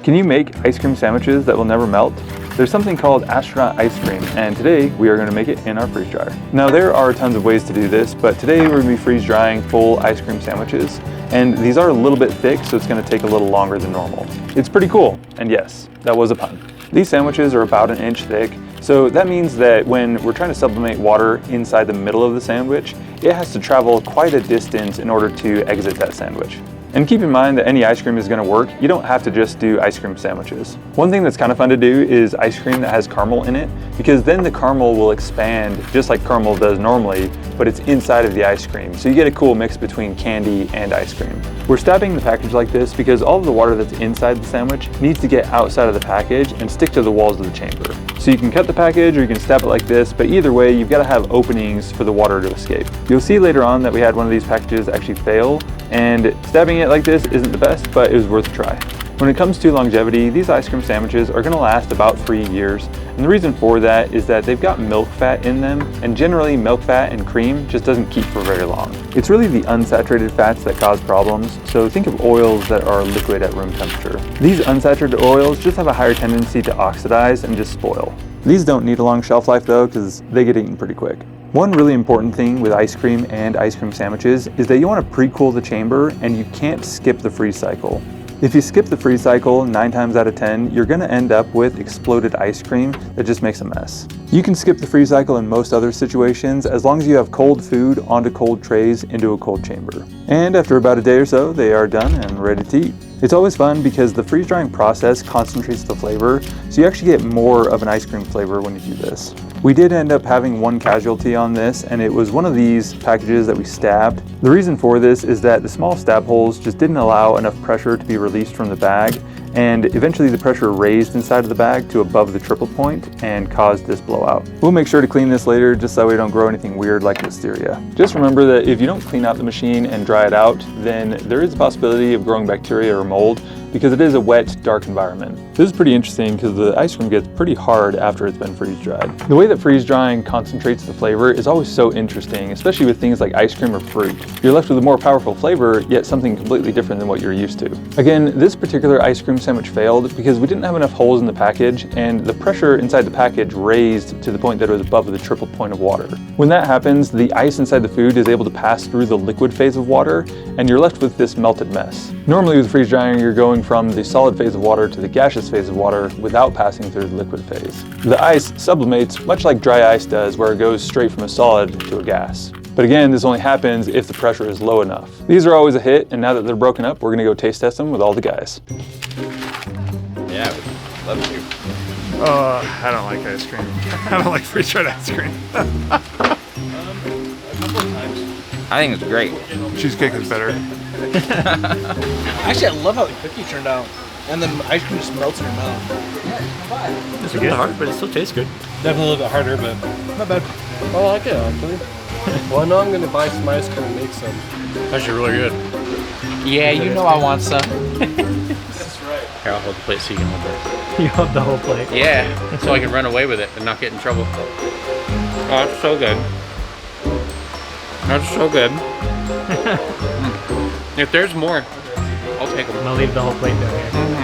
Can you make ice cream sandwiches that will never melt? There's something called astronaut ice cream, and today we are going to make it in our freeze dryer. Now there are tons of ways to do this, but today we're going to be freeze drying full ice cream sandwiches, and these are a little bit thick, so it's going to take a little longer than normal. It's pretty cool, and yes, that was a pun. These sandwiches are about an inch thick, so that means that when we're trying to sublimate water inside the middle of the sandwich, it has to travel quite a distance in order to exit that sandwich. And keep in mind that any ice cream is going to work. You don't have to just do ice cream sandwiches. One thing that's kind of fun to do is ice cream that has caramel in it, because then the caramel will expand just like caramel does normally, but it's inside of the ice cream. So you get a cool mix between candy and ice cream. We're stabbing the package like this because all of the water that's inside the sandwich needs to get outside of the package and stick to the walls of the chamber. So you can cut the package or you can stab it like this, but either way, you've got to have openings for the water to escape. You'll see later on that we had one of these packages actually fail, and stabbing it like this isn't the best, but it was worth a try. When it comes to longevity, these ice cream sandwiches are going to last about 3 years, and the reason for that is that they've got milk fat in them, and generally milk fat and cream just doesn't keep for very long. It's really the unsaturated fats that cause problems, so think of oils that are liquid at room temperature. These unsaturated oils just have a higher tendency to oxidize and just spoil. These don't need a long shelf life though, because they get eaten pretty quick. One really important thing with ice cream and ice cream sandwiches is that you want to pre-cool the chamber, and you can't skip the freeze cycle. If you skip the freeze cycle 9 times out of 10, you're going to end up with exploded ice cream that just makes a mess. You can skip the freeze cycle in most other situations as long as you have cold food onto cold trays into a cold chamber. And after about a day or so, they are done and ready to eat. It's always fun because the freeze drying process concentrates the flavor, so you actually get more of an ice cream flavor when you do this. We did end up having one casualty on this, and it was one of these packages that we stabbed. The reason for this is that the small stab holes just didn't allow enough pressure to be released from the bag, and eventually the pressure raised inside of the bag to above the triple point and caused this blowout. We'll make sure to clean this later just so we don't grow anything weird like listeria. Just remember that if you don't clean out the machine and dry it out, then there is a possibility of growing bacteria or mold, because it is a wet, dark environment. This is pretty interesting because the ice cream gets pretty hard after it's been freeze dried. The way that freeze drying concentrates the flavor is always so interesting, especially with things like ice cream or fruit. You're left with a more powerful flavor, yet something completely different than what you're used to. Again, this particular ice cream sandwich failed because we didn't have enough holes in the package, and the pressure inside the package raised to the point that it was above the triple point of water. When that happens, the ice inside the food is able to pass through the liquid phase of water, and you're left with this melted mess. Normally with freeze drying, you're going from the solid phase of water to the gaseous phase of water without passing through the liquid phase. The ice sublimates much like dry ice does, where it goes straight from a solid to a gas. But again, this only happens if the pressure is low enough. These are always a hit, and now that they're broken up, we're gonna go taste test them with all the guys. Yeah, love to. I don't like ice cream. I don't like freeze dried ice cream. A couple of times. I think it's great. Cheesecake is better. Actually, I love how the cookie turned out. And the ice cream just melts in your mouth. It's a bit hard, but it still tastes good. Definitely a little bit harder, but not bad. I like it, actually. Well, I know I'm going to buy some ice cream and make some. Actually really good. Yeah, you know I want some. That's right. Here, I'll hold the plate so you can hold it. You want the whole plate? Yeah, so I can run away with it and not get in trouble. Oh, that's so good. That's so good. If there's more, I'll take them. I'm going to leave the whole plate down here.